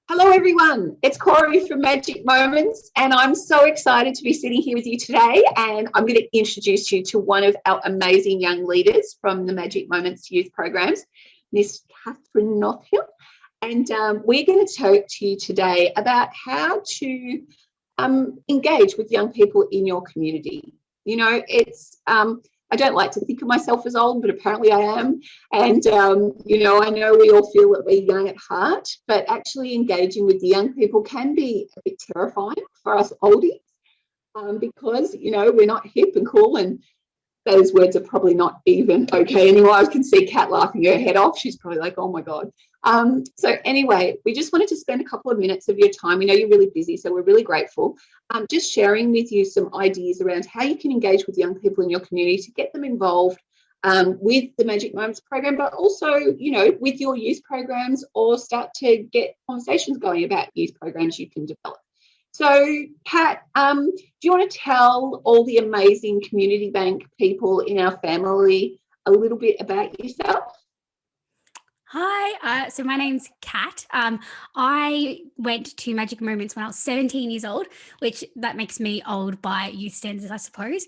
Hello, everyone. It's Corey from Magic Moments, and I'm so excited to be sitting here with you today. And I'm going to introduce you to one of our amazing young leaders from the Magic Moments youth programs, Miss Catherine Northhill. And we're going to talk to you today about how to engage with young people in your community. You know, I don't like to think of myself as old, but apparently I am. And, I know we all feel that we're young at heart, but actually engaging with the young people can be a bit terrifying for us oldies because, we're not hip and cool, and those words are probably not even okay anymore. I can see Kat laughing her head off. She's probably like, oh my God. So anyway, we just wanted to spend a couple of minutes of your time. We know you're really busy, so we're really grateful. Just sharing with you some ideas around how you can engage with young people in your community to get them involved with the Magic Moments program, but also, with your youth programs, or start to get conversations going about youth programs you can develop. So, Kat, do you want to tell all the amazing community bank people in our family a little bit about yourself? Hi, so my name's Kat. I went to Magic Moments when I was 17 years old, which that makes me old by youth standards, I suppose.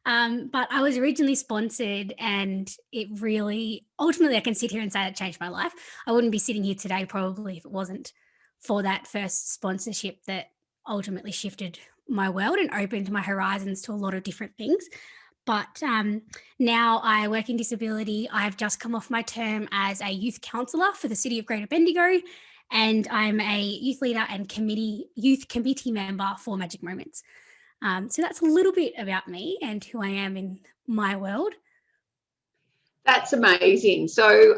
But I was originally sponsored, and it really, ultimately, I can sit here and say it changed my life. I wouldn't be sitting here today probably if it wasn't for that first sponsorship that ultimately shifted my world and opened my horizons to a lot of different things. But now I work in disability. I've just come off my term as a youth counsellor for the City of Greater Bendigo, and I'm a youth leader and youth committee member for Magic Moments. So that's a little bit about me and who I am in my world. That's amazing. So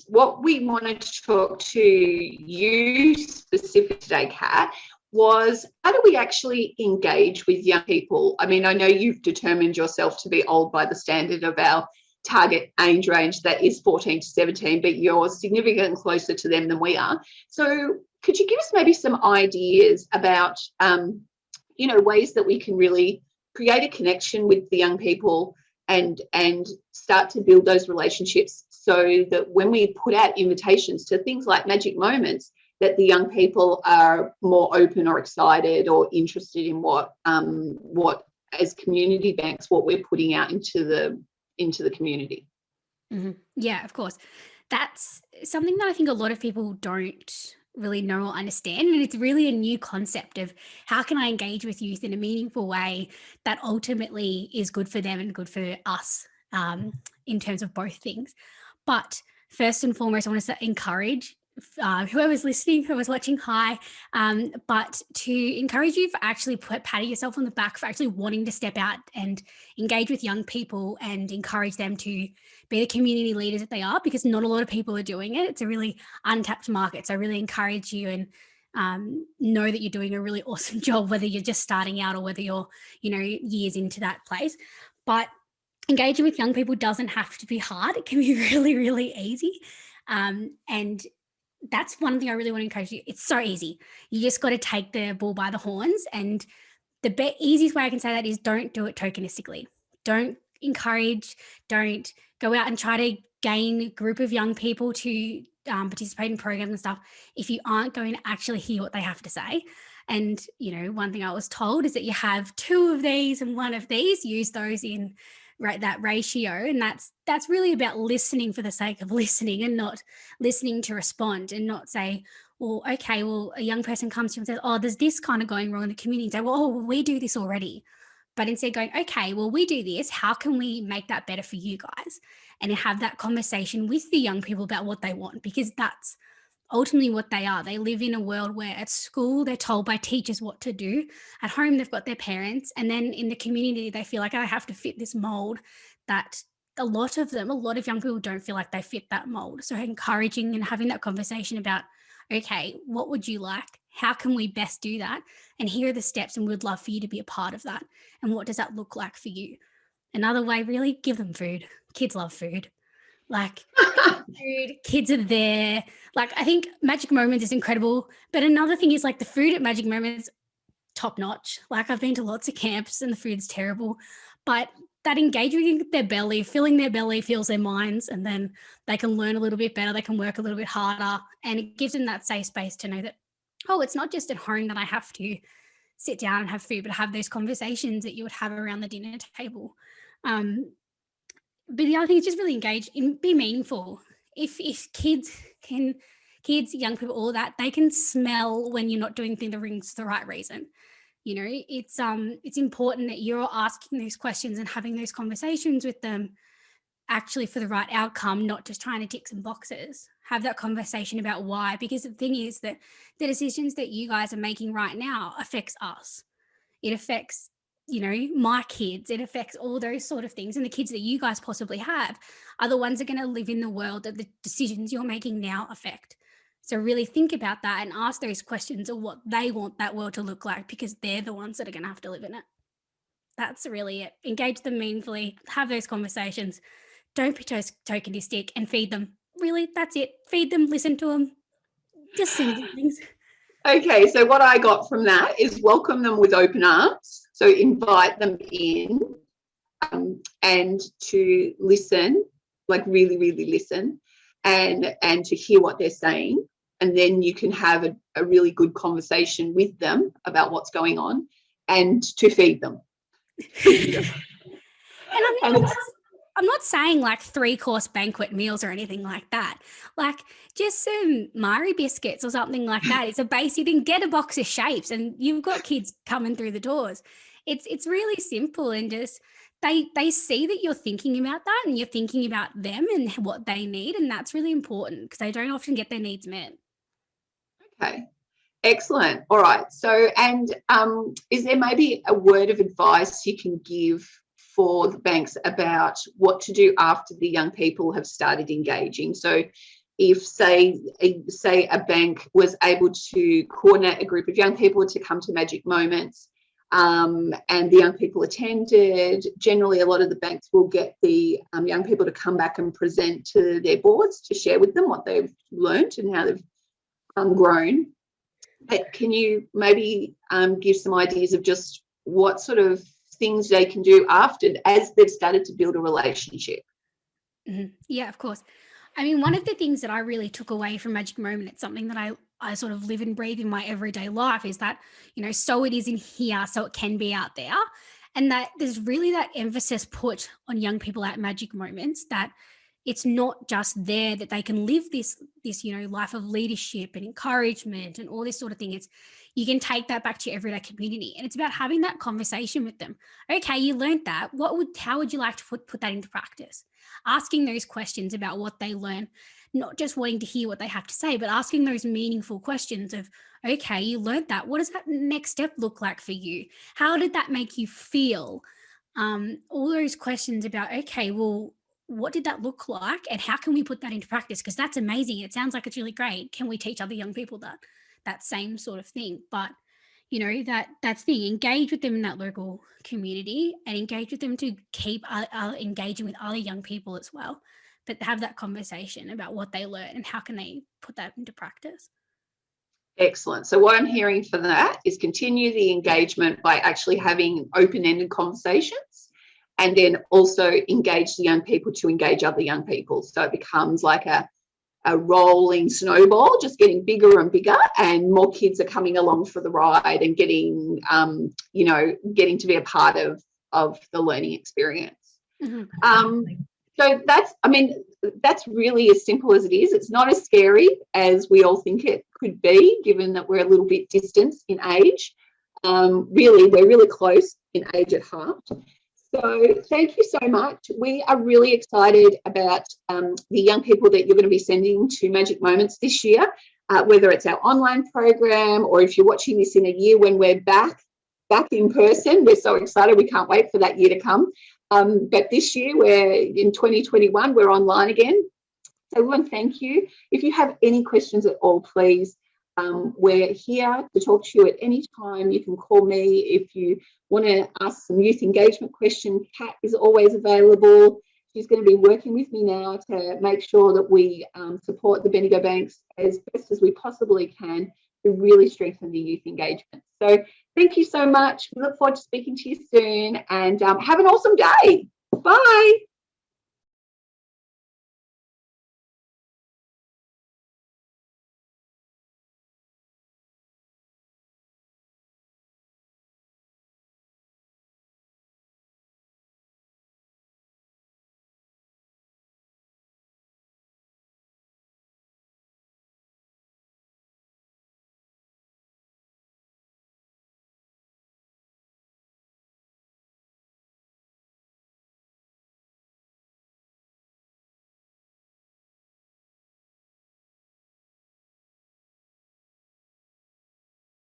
what we wanted to talk to you specific today, Kat, was how do we actually engage with young people? I mean, I know you've determined yourself to be old by the standard of our target age range that is 14 to 17, but you're significantly closer to them than we are. So could you give us maybe some ideas about, ways that we can really create a connection with the young people and start to build those relationships so that when we put out invitations to things like Magic Moments, that the young people are more open or excited or interested in what as community banks, what we're putting out into the community. Mm-hmm. Yeah, of course. That's something that I think a lot of people don't really know or understand. And it's really a new concept of how can I engage with youth in a meaningful way that ultimately is good for them and good for us in terms of both things. But first and foremost, I want to encourage whoever's listening, whoever's watching, hi, but to encourage you for actually patting yourself on the back for actually wanting to step out and engage with young people and encourage them to be the community leaders that they are, because not a lot of people are doing it. It's a really untapped market. So I really encourage you and know that you're doing a really awesome job, whether you're just starting out or whether you're, years into that place. But engaging with young people doesn't have to be hard. It can be really, really easy. And that's one thing I really want to encourage you. It's so easy. You just got to take the bull by the horns. And the easiest way I can say that is don't do it tokenistically. Don't go out and try to gain a group of young people to participate in programs and stuff if you aren't going to actually hear what they have to say. And, one thing I was told is that you have 2 of these and 1 of these, use those in that ratio. And that's really about listening for the sake of listening and not listening to respond, and not say, well, okay, well, a young person comes to you and says, oh, there's this kind of going wrong in the community. And say, well, we do this already. But instead going, okay, well, we do this. How can we make that better for you guys? And have that conversation with the young people about what they want, because that's ultimately what they are. They live in a world where at school they're told by teachers what to do. At home they've got their parents, and then in the community they feel like I have to fit this mold that a lot of young people don't feel like they fit that mold. So encouraging and having that conversation about, okay, what would you like? How can we best do that? And here are the steps, and we'd love for you to be a part of that. And what does that look like for you? Another way, really, give them food. Kids love food. Like food, kids are there. Like, I think Magic Moments is incredible. But another thing is, like, the food at Magic Moments, top notch. Like, I've been to lots of camps and the food's terrible. But that engaging with their belly, filling their belly fills their minds, and then they can learn a little bit better. They can work a little bit harder, and it gives them that safe space to know that oh, it's not just at home that I have to sit down and have food, but have those conversations that you would have around the dinner table. But the other thing is just really engage in, be meaningful. If kids, young people, all that, they can smell when you're not doing the rings for the right reason. You know, it's important that you're asking those questions and having those conversations with them actually for the right outcome, not just trying to tick some boxes. Have that conversation about why, because the thing is that the decisions that you guys are making right now affects us. It affects, you know, my kids. It affects all those sort of things. And the kids that you guys possibly have are the ones that are going to live in the world that the decisions you're making now affect. So really think about that and ask those questions of what they want that world to look like, because they're the ones that are going to have to live in it. That's really it. Engage them meaningfully, have those conversations. Don't be tokenistic, and feed them. Really, that's it. Feed them, listen to them. Just simple things. Okay, so what I got from that is welcome them with open arms. So invite them in and to listen, like really, really listen, and to hear what they're saying. And then you can have a really good conversation with them about what's going on, and to feed them. And I'm not saying like 3-course banquet meals or anything like that. Like just some Mari biscuits or something like that. It's a basic thing. Get a box of shapes and you've got kids coming through the doors. It's really simple, and just they see that you're thinking about that and you're thinking about them and what they need, and that's really important because they don't often get their needs met. Okay, excellent. All right. So, and is there maybe a word of advice you can give for the banks about what to do after the young people have started engaging? So if say a bank was able to coordinate a group of young people to come to Magic Moments, and the young people attended, generally a lot of the banks will get the young people to come back and present to their boards to share with them what they've learned and how they've grown. But can you maybe give some ideas of just what sort of things they can do after, as they've started to build a relationship? Mm-hmm. Yeah, of course. I mean, one of the things that I really took away from Magic Moment, it's something that I sort of live and breathe in my everyday life, is that, you know, so it is in here, so it can be out there. And that there's really that emphasis put on young people at Magic Moments, that it's not just there that they can live this, you know, life of leadership and encouragement and all this sort of thing. It's, you can take that back to your everyday community, and it's about having that conversation with them. Okay, you learned that. How would you like to put that into practice? Asking those questions about what they learn, not just wanting to hear what they have to say, but asking those meaningful questions of, okay, you learned that. What does that next step look like for you? How did that make you feel? All those questions about, okay, well, what did that look like and how can we put that into practice? Because that's amazing. It sounds like it's really great. Can we teach other young people that same sort of thing? But you know, that's the thing. Engage with them in that local community and engage with them to keep engaging with other young people as well, but have that conversation about what they learn and how can they put that into practice. Excellent. So what I'm hearing for that is continue the engagement by actually having open-ended conversations, and then also engage the young people to engage other young people. So it becomes like a rolling snowball, just getting bigger and bigger, and more kids are coming along for the ride and getting, you know, getting to be a part of the learning experience. Mm-hmm. So that's really as simple as it is. It's not as scary as we all think it could be, given that we're a little bit distant in age. Really, we're really close in age at heart. So thank you so much. We are really excited about the young people that you're going to be sending to Magic Moments this year, whether it's our online program or if you're watching this in a year when we're back in person. We're so excited. We can't wait for that year to come. But this year, we're in 2021, we're online again. So everyone, thank you. If you have any questions at all, please, we're here to talk to you at any time. You can call me if you want to ask some youth engagement questions. Kat is always available. She's going to be working with me now to make sure that we support the Bendigo Banks as best as we possibly can to really strengthen the youth engagement. So thank you so much. We look forward to speaking to you soon, and have an awesome day. Bye.